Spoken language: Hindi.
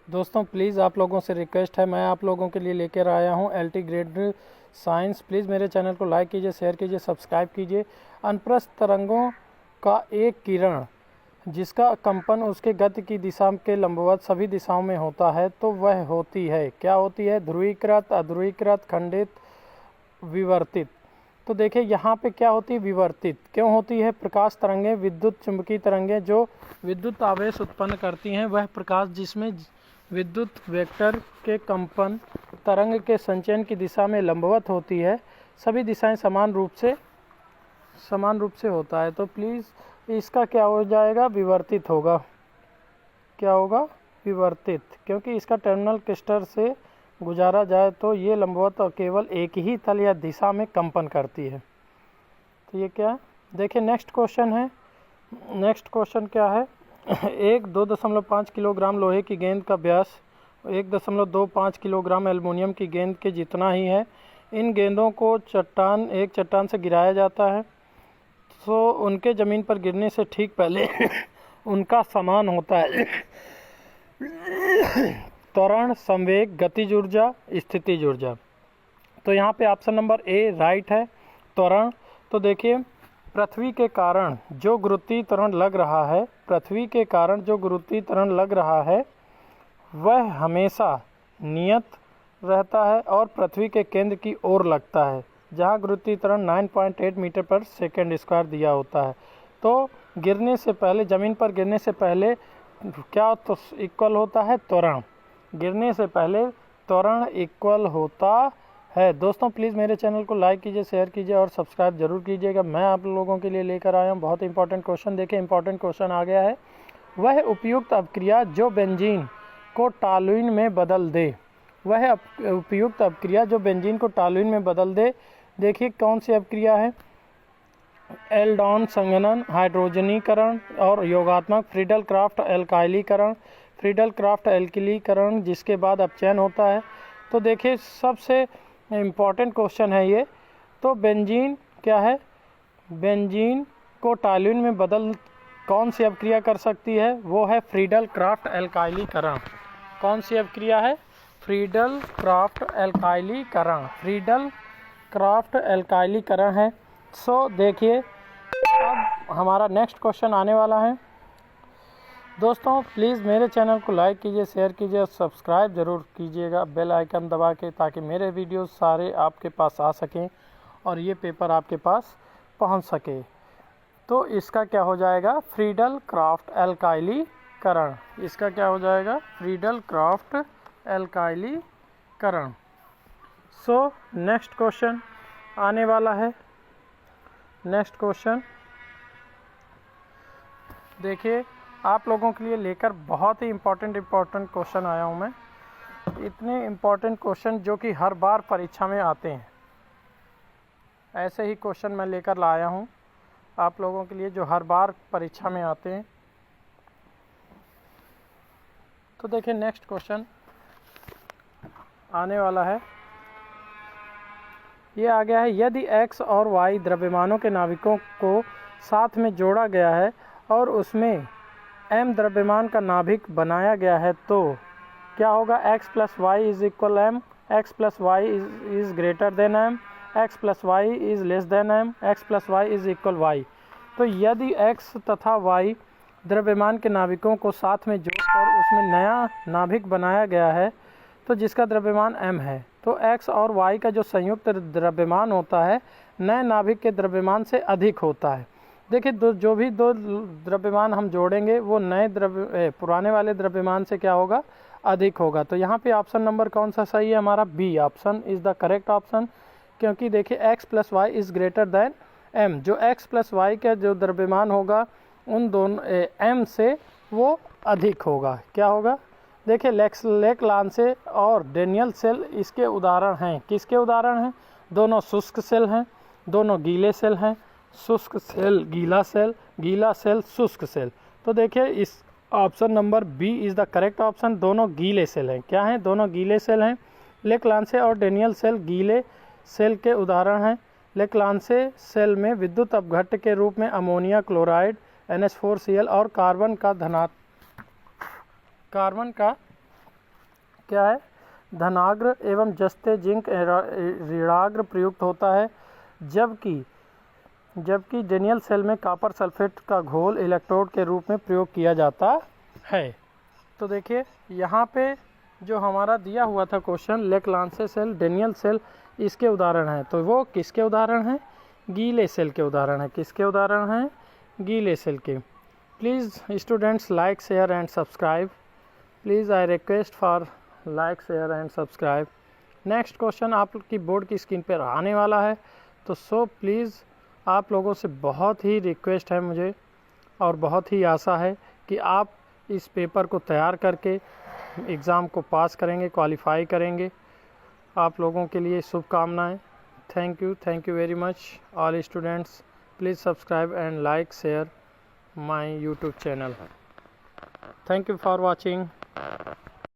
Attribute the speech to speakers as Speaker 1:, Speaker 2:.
Speaker 1: दोस्तों प्लीज़ आप लोगों से रिक्वेस्ट है, मैं आप लोगों के लिए लेकर आया हूं एलटी ग्रेड साइंस। प्लीज़ मेरे चैनल को लाइक कीजिए, शेयर कीजिए, सब्सक्राइब कीजिए। अनप्रस्थ तरंगों का एक किरण जिसका कंपन उसके गति की दिशा के लंबवत सभी दिशाओं में होता है तो वह होती है, क्या होती है? ध्रुवीकृत, अध्रुवीकृत, खंडित, विवर्तित। तो देखिए यहाँ पे क्या होती है? विवर्तित क्यों होती है? प्रकाश तरंगें, विद्युत चुंबकीय तरंगें जो विद्युत आवेश उत्पन्न करती हैं, वह प्रकाश जिसमें विद्युत वेक्टर के कंपन तरंग के संचयन की दिशा में लंबवत होती है, सभी दिशाएं समान रूप से होता है। तो प्लीज़ इसका क्या हो जाएगा? विवर्तित होगा। क्या होगा? विवर्तित, क्योंकि इसका टर्मिनल क्रिस्टल से गुजारा जाए तो ये लंबवत और केवल एक ही तल या दिशा में कंपन करती है। तो ये क्या है? देखिए नेक्स्ट क्वेश्चन है। नेक्स्ट क्वेश्चन क्या है? एक 2.5 किलोग्राम लोहे की गेंद का व्यास 1.25 किलोग्राम एल्युमिनियम की गेंद के जितना ही है। इन गेंदों को एक चट्टान से गिराया जाता है तो उनके ज़मीन पर गिरने से ठीक पहले उनका समान होता है त्वरण, संवेग, गतिज ऊर्जा, स्थितिज ऊर्जा। तो यहाँ पे ऑप्शन नंबर ए राइट है, त्वरण। तो देखिए पृथ्वी के कारण जो गुरुत्वीय त्वरण लग रहा है वह हमेशा नियत रहता है और पृथ्वी के केंद्र की ओर लगता है, जहाँ गुरुत्वीय त्वरण 9.8 मीटर पर सेकेंड स्क्वायर दिया होता है। तो गिरने से पहले, ज़मीन पर गिरने से पहले क्या तो इक्वल होता है? त्वरण। गिरने से पहले त्वरण इक्वल होता है। दोस्तों प्लीज़ मेरे चैनल को लाइक कीजिए, शेयर कीजिए और सब्सक्राइब जरूर कीजिएगा। मैं आप लोगों के लिए लेकर आया हूँ बहुत इंपॉर्टेंट क्वेश्चन। देखिए इंपॉर्टेंट क्वेश्चन आ गया है। वह उपयुक्त अपक्रिया जो बेंजीन को टॉलुइन में बदल दे। वह उपयुक्त अपक्रिया जो बेंजीन को टॉलुइन में बदल दे। देखिए कौन सी अपक्रिया है? एल्डोन संघनन, हाइड्रोजनीकरण और योगात्मक फ्रीडल क्राफ्ट एल्काइलीकरण। फ्रीडल क्राफ्ट एल्काइलीकरण जिसके बाद अपचयन होता है। तो देखिए सबसे इम्पॉर्टेंट क्वेश्चन है ये। तो बेंजीन क्या है? बेंजीन को टॉलुइन में बदल कौन सी अपक्रिया कर सकती है? वो है फ्रीडल क्राफ्ट एल्काइलीकरण। कौन सी अपक्रिया है? फ्रीडल क्राफ्ट एल्काइलीकरण। फ्रीडल क्राफ्ट एल्काइलीकरण है। सो देखिए अब हमारा नेक्स्ट क्वेश्चन आने वाला है। दोस्तों प्लीज़ मेरे चैनल को लाइक कीजिए, शेयर कीजिए और सब्सक्राइब ज़रूर कीजिएगा बेल आइकन दबा के, ताकि मेरे वीडियो सारे आपके पास आ सकें और ये पेपर आपके पास पहुंच सके। तो इसका क्या हो जाएगा? फ्रीडल क्राफ्ट एल्काइलीकरण। इसका क्या हो जाएगा? फ्रीडल क्राफ्ट एल्काइलीकरण। सो नेक्स्ट क्वेश्चन आने वाला है। नेक्स्ट क्वेश्चन देखिए आप लोगों के लिए लेकर बहुत ही इम्पोर्टेंट क्वेश्चन आया हूँ मैं। इतने इम्पोर्टेंट क्वेश्चन जो कि हर बार परीक्षा में आते हैं, ऐसे ही क्वेश्चन मैं लेकर लाया हूँ आप लोगों के लिए जो हर बार परीक्षा में आते हैं। तो देखिए नेक्स्ट क्वेश्चन आने वाला है। ये आ गया है। यदि x और y द्रव्यमानों के नाभिकों को साथ में जोड़ा गया है और उसमें m द्रव्यमान का नाभिक बनाया गया है तो क्या होगा? x plus y is equal m, x plus y is greater than m, x plus y is less than m, x plus y is equal y। तो यदि x तथा y द्रव्यमान के नाभिकों को साथ में जोड़कर उसमें नया नाभिक बनाया गया है तो जिसका द्रव्यमान m है, तो x और y का जो संयुक्त द्रव्यमान होता है नए नाभिक के द्रव्यमान से अधिक होता है। देखिए जो भी दो द्रव्यमान हम जोड़ेंगे वो पुराने वाले द्रव्यमान से क्या होगा? अधिक होगा। तो यहाँ पे ऑप्शन नंबर कौन सा सही है? हमारा B option is the correct option. क्योंकि देखिए x plus y is greater than m। जो x प्लस वाई का जो द्रव्यमान होगा उन दोनों m से वो अधिक होगा। क्या होगा? देखिए लेक्लांसे और डेनियल सेल इसके उदाहरण हैं। किसके उदाहरण हैं? दोनों शुष्क सेल हैं, दोनों गीले सेल हैं। शुष्क सेल गीला सेल, गीला सेल शुष्क सेल। तो देखिए इस option number B is the correct option. दोनों गीले सेल हैं। क्या हैं? दोनों गीले सेल हैं। लेक्लांसे और डेनियल सेल गीले सेल के उदाहरण हैं। लेक्लांसे सेल में विद्युत अपघट्ट के रूप में अमोनिया क्लोराइड NH4Cl और कार्बन का क्या है, धनाग्र एवं जस्ते जिंक ऋणाग्र प्रयुक्त होता है, जबकि डेनियल सेल में कॉपर सल्फेट का घोल इलेक्ट्रोड के रूप में प्रयोग किया जाता है। तो देखिए यहाँ पे जो हमारा दिया हुआ था क्वेश्चन, लेक्लांसे सेल, डेनियल सेल, इसके उदाहरण हैं। तो वो किसके उदाहरण हैं? गीले सेल के उदाहरण हैं। किसके उदाहरण हैं? गीले सेल के। Please students like share and subscribe. Please I request for like share and subscribe. Next question आपकी बोर्ड की स्क्रीन पर आने वाला है, तो सो प्लीज़ आप लोगों से बहुत ही रिक्वेस्ट है मुझे और बहुत ही आशा है कि आप इस पेपर को तैयार करके एग्ज़ाम को पास करेंगे, क्वालिफाई करेंगे। आप लोगों के लिए शुभकामनाएं। Thank you very much all students. Please subscribe and like share my YouTube channel. Thank you for watching.